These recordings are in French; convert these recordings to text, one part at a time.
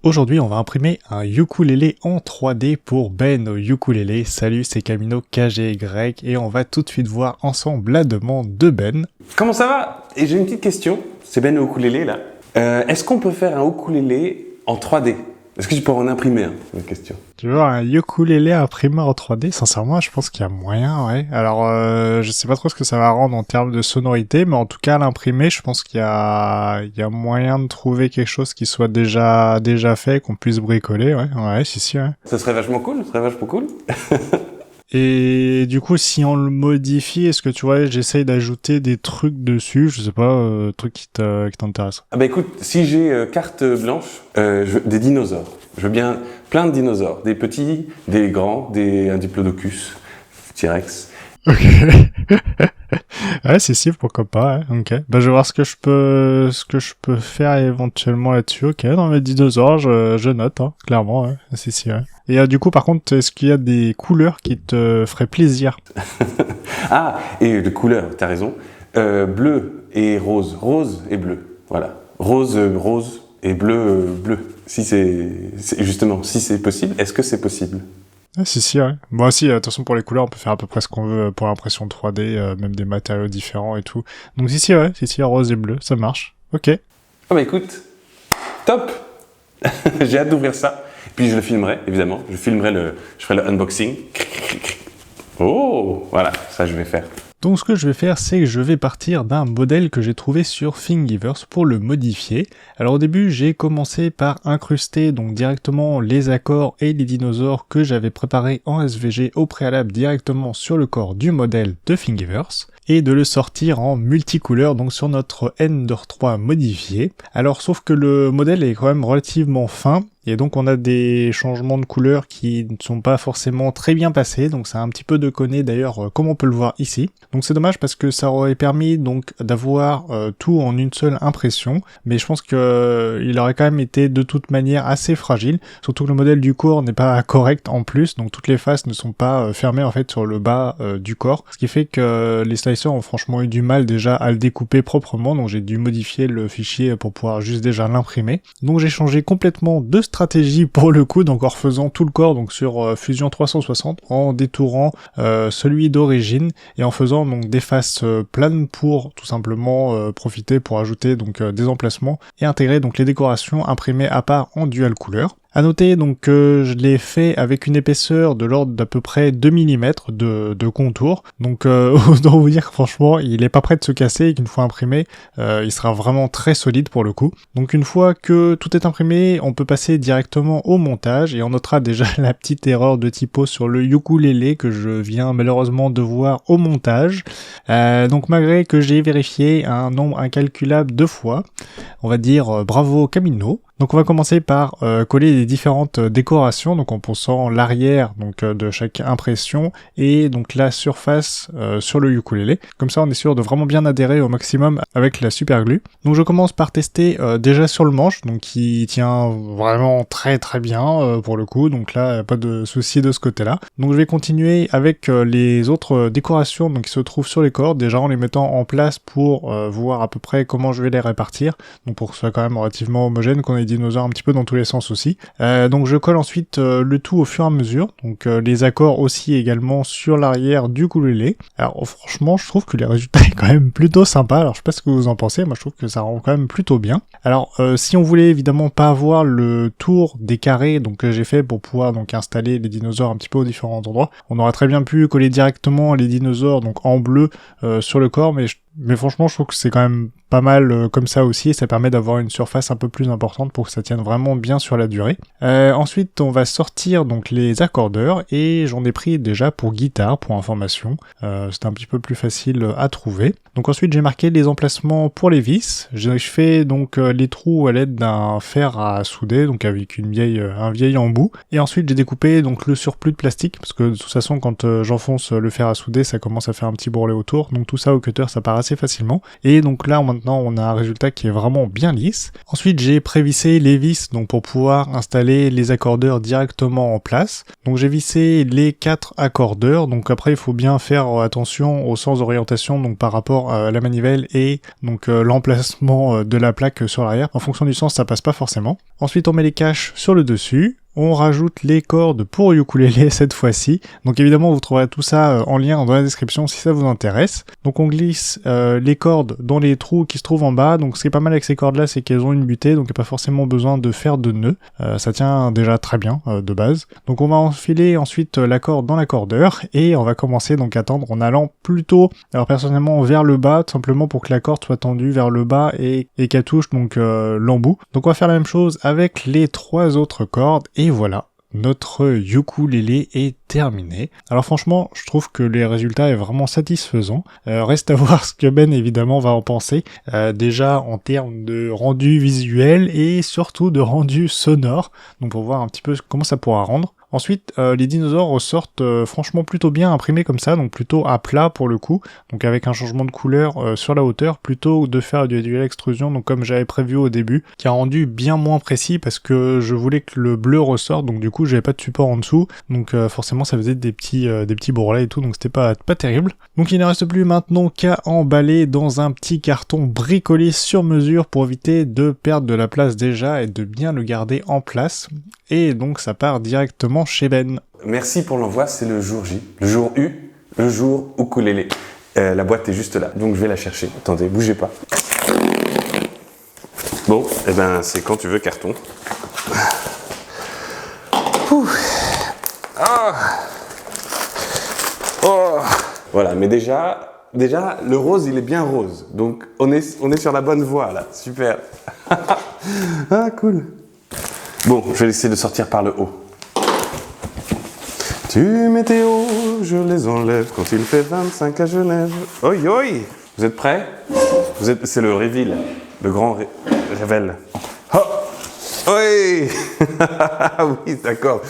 Aujourd'hui, on va imprimer un ukulélé en 3D pour Ben au ukulélé. Salut, c'est Camino KGY et on va tout de suite voir ensemble la demande de Ben. Comment ça va? Et j'ai une petite question, c'est Ben au ukulélé là. Est-ce qu'on peut faire un ukulélé en 3D? Est-ce que tu peux en imprimer un? C'est une question. Tu veux un ukulélé imprimé en 3D? Sincèrement, je pense qu'il y a moyen, ouais. Alors, je sais pas trop ce que ça va rendre en termes de sonorité, mais en tout cas, à l'imprimer, je pense qu'il y a moyen de trouver quelque chose qui soit déjà fait, qu'on puisse bricoler, ouais. Ouais, si, ouais. Ça serait vachement cool, Et du coup, si on le modifie, est-ce que tu vois, j'essaye d'ajouter des trucs dessus, je sais pas, trucs qui t'intéressent. Ah bah écoute, si j'ai carte blanche, des dinosaures. Je veux bien plein de dinosaures, des petits, des grands, un diplodocus, T-Rex. Ok. Ouais, si, pourquoi pas, ouais. Ok. Bah, je vais voir ce que je peux faire éventuellement là-dessus. Ok, dans mes dinosaures, je note, hein, clairement, ouais. Si, ouais. Et du coup, par contre, est-ce qu'il y a des couleurs qui te feraient plaisir? Ah, et de couleurs, t'as raison. Bleu et rose, rose et bleu, voilà. Rose et bleu, bleu. Si c'est possible, est-ce que c'est possible? Ah, si, ouais. Bon, si, attention pour les couleurs, on peut faire à peu près ce qu'on veut pour l'impression 3D, même des matériaux différents et tout. Donc ouais, rose et bleu, ça marche. Ok. Oh bah écoute, top. J'ai hâte d'ouvrir ça. Puis je le filmerai, évidemment. Je ferai le unboxing. Oh, voilà, ça je vais faire. Donc ce que je vais faire, c'est que je vais partir d'un modèle que j'ai trouvé sur Thingiverse pour le modifier. Alors au début, j'ai commencé par incruster donc directement les accords et les dinosaures que j'avais préparés en SVG au préalable directement sur le corps du modèle de Thingiverse et de le sortir en multicouleur donc sur notre Ender 3 modifié. Alors sauf que le modèle est quand même relativement fin. Et donc on a des changements de couleurs qui ne sont pas forcément très bien passés, donc ça a un petit peu déconné d'ailleurs comme on peut le voir ici. Donc c'est dommage parce que ça aurait permis donc d'avoir tout en une seule impression, mais je pense que il aurait quand même été de toute manière assez fragile, surtout que le modèle du corps n'est pas correct en plus, donc toutes les faces ne sont pas fermées en fait sur le bas du corps, ce qui fait que les slicers ont franchement eu du mal déjà à le découper proprement, donc j'ai dû modifier le fichier pour pouvoir juste déjà l'imprimer. Donc j'ai changé complètement de stratégie pour le coup, donc en refaisant tout le corps donc sur Fusion 360, en détourant celui d'origine et en faisant donc des faces planes pour tout simplement profiter pour ajouter donc des emplacements et intégrer donc les décorations imprimées à part en dual couleur. À noter donc que je l'ai fait avec une épaisseur de l'ordre d'à peu près 2 mm de contour. Donc autant vous dire que franchement il est pas prêt de se casser et qu'une fois imprimé il sera vraiment très solide pour le coup. Donc une fois que tout est imprimé, on peut passer directement au montage et on notera déjà la petite erreur de typo sur le ukulélé que je viens malheureusement de voir au montage. Donc malgré que j'ai vérifié un nombre incalculable de fois, on va dire bravo Camino. Donc on va commencer par coller les différentes décorations, donc en ponçant l'arrière donc de chaque impression et donc la surface sur le ukulélé. Comme ça on est sûr de vraiment bien adhérer au maximum avec la super glue. Donc je commence par tester déjà sur le manche, donc qui tient vraiment très très bien pour le coup, donc là pas de souci de ce côté-là. Donc je vais continuer avec les autres décorations donc qui se trouvent sur les cordes, déjà en les mettant en place pour voir à peu près comment je vais les répartir, donc pour que ce soit quand même relativement homogène, qu'on ait dinosaures un petit peu dans tous les sens aussi. Donc je colle ensuite le tout au fur et à mesure, donc les accords aussi également sur l'arrière du ukulélé. Alors franchement je trouve que le résultat est quand même plutôt sympa, alors je sais pas ce que vous en pensez, moi je trouve que ça rend quand même plutôt bien. Alors si on voulait évidemment pas avoir le tour des carrés donc que j'ai fait pour pouvoir donc installer les dinosaures un petit peu aux différents endroits, on aurait très bien pu coller directement les dinosaures donc en bleu sur le corps, mais franchement je trouve que c'est quand même pas mal comme ça aussi et ça permet d'avoir une surface un peu plus importante pour que ça tienne vraiment bien sur la durée. Ensuite on va sortir donc les accordeurs et j'en ai pris déjà pour guitare pour information, c'est un petit peu plus facile à trouver. Donc ensuite j'ai marqué les emplacements pour les vis, j'ai fait donc les trous à l'aide d'un fer à souder donc avec un vieil embout et ensuite j'ai découpé donc le surplus de plastique parce que de toute façon quand j'enfonce le fer à souder ça commence à faire un petit bourrelet autour, donc tout ça au cutter ça part assez facilement. Et donc là maintenant on a un résultat qui est vraiment bien lisse. Ensuite j'ai prévissé les vis donc pour pouvoir installer les accordeurs directement en place. Donc j'ai vissé les 4 accordeurs. Donc après il faut bien faire attention au sens d'orientation donc par rapport à la manivelle et donc l'emplacement de la plaque sur l'arrière. En fonction du sens ça passe pas forcément. Ensuite on met les caches sur le dessus. On rajoute les cordes pour ukulélé cette fois-ci. Donc évidemment vous trouverez tout ça en lien dans la description si ça vous intéresse. Donc on glisse les cordes dans les trous qui se trouvent en bas. Donc ce qui est pas mal avec ces cordes là c'est qu'elles ont une butée, donc il n'y a pas forcément besoin de faire de nœuds. Ça tient déjà très bien de base. Donc on va enfiler ensuite la corde dans l'accordeur et on va commencer donc à tendre en allant plutôt, alors personnellement vers le bas, tout simplement pour que la corde soit tendue vers le bas et qu'elle touche donc l'embout. Donc on va faire la même chose avec les 3 autres cordes et voilà, notre ukulélé est terminé. Alors franchement, je trouve que le résultat est vraiment satisfaisant. Reste à voir ce que Ben évidemment va en penser. Déjà en termes de rendu visuel et surtout de rendu sonore. Donc pour voir un petit peu comment ça pourra rendre. Ensuite, les dinosaures ressortent franchement plutôt bien imprimés comme ça, donc plutôt à plat pour le coup, donc avec un changement de couleur sur la hauteur, plutôt de faire du dual extrusion, donc comme j'avais prévu au début, qui a rendu bien moins précis parce que je voulais que le bleu ressorte, donc du coup j'avais pas de support en dessous, donc forcément ça faisait des petits bourrelets et tout, donc c'était pas terrible. Donc il ne reste plus maintenant qu'à emballer dans un petit carton bricolé sur mesure pour éviter de perdre de la place déjà et de bien le garder en place. Et donc ça part directement chez Ben. Merci pour l'envoi, c'est le jour J, le jour U, le jour ukulélé. La boîte est juste là, donc je vais la chercher. Attendez, bougez pas. Bon, et ben c'est quand tu veux carton. Ouh. Ah. Oh. Voilà, mais déjà le rose il est bien rose, donc on est sur la bonne voie là, super. Ah cool. Bon, je vais essayer de sortir par le haut. Tu météo, je les enlève quand il fait 25 à Genève. Oi, oi. Vous êtes prêts? C'est le reveal, le grand révèle. Oh, oui. Oui, d'accord.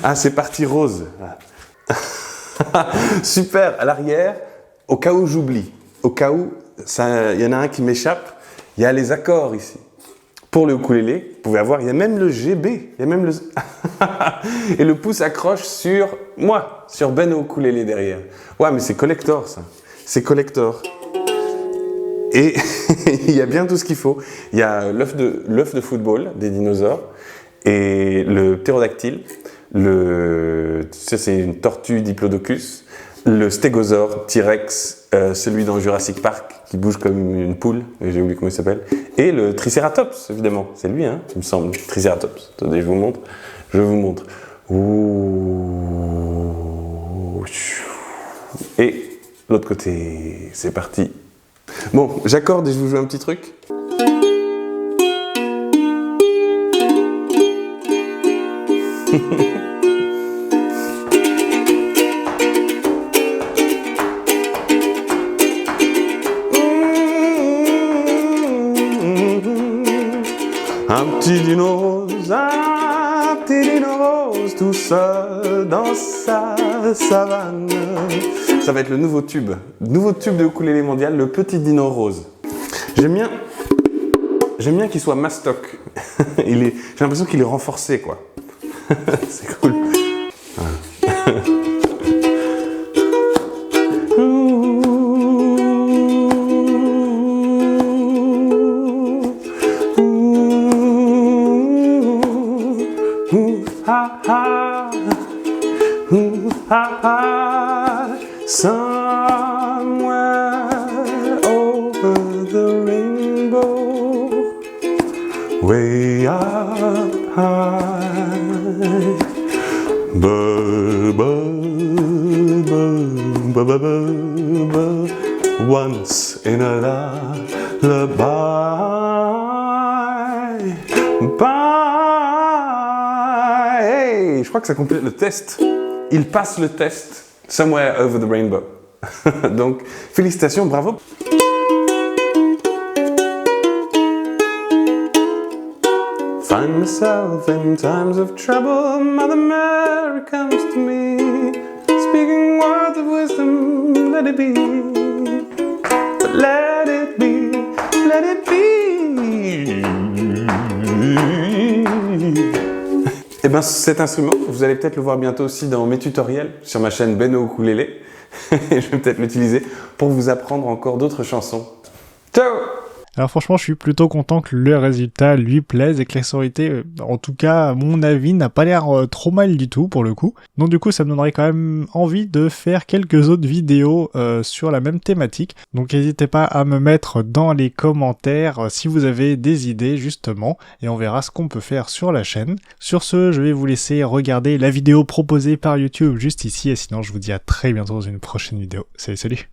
Ah, c'est parti rose. Super, à l'arrière, au cas où j'oublie, au cas où il y en a un qui m'échappe, il y a les accords ici. Pour le ukulélé, vous pouvez avoir, il y a même le GB, il y a même le... Et le pouce accroche sur moi, sur Ben au ukulélé derrière. Ouais, mais c'est collector ça, c'est collector. Et il y a bien tout ce qu'il faut. Il y a l'œuf de football des dinosaures et le ptérodactyle, ça c'est une tortue diplodocus, le stégosaure, T-Rex, celui dans Jurassic Park qui bouge comme une poule, j'ai oublié comment il s'appelle, et le Triceratops, évidemment, c'est lui, hein, il me semble, Triceratops. Attendez, je vous montre. Ouh. Et l'autre côté, c'est parti. Bon, j'accorde et je vous joue un petit truc. Un petit dino rose, tout seul dans sa savane. Ça va être le nouveau tube de ukulélé mondial, le petit dino rose. J'aime bien qu'il soit mastoc. J'ai l'impression qu'il est renforcé, quoi. C'est cool. Somewhere over the rainbow, way up high. Once in a lullaby. Bye. Hey, je crois que ça complète le test. Il passe le test. Somewhere over the rainbow. Donc, félicitations, bravo. Find myself in times of trouble. Mother Mary comes to me. speaking words of wisdom, let it be, let it be, let it be. Et ben cet instrument, vous allez peut-être le voir bientôt aussi dans mes tutoriels sur ma chaîne Beno Ukulélé. Je vais peut-être l'utiliser pour vous apprendre encore d'autres chansons. Ciao! Alors franchement, je suis plutôt content que le résultat lui plaise et que la sonorité, en tout cas, à mon avis, n'a pas l'air trop mal du tout pour le coup. Donc du coup, ça me donnerait quand même envie de faire quelques autres vidéos sur la même thématique. Donc n'hésitez pas à me mettre dans les commentaires si vous avez des idées justement, et on verra ce qu'on peut faire sur la chaîne. Sur ce, je vais vous laisser regarder la vidéo proposée par YouTube juste ici, et sinon je vous dis à très bientôt dans une prochaine vidéo. Salut, salut!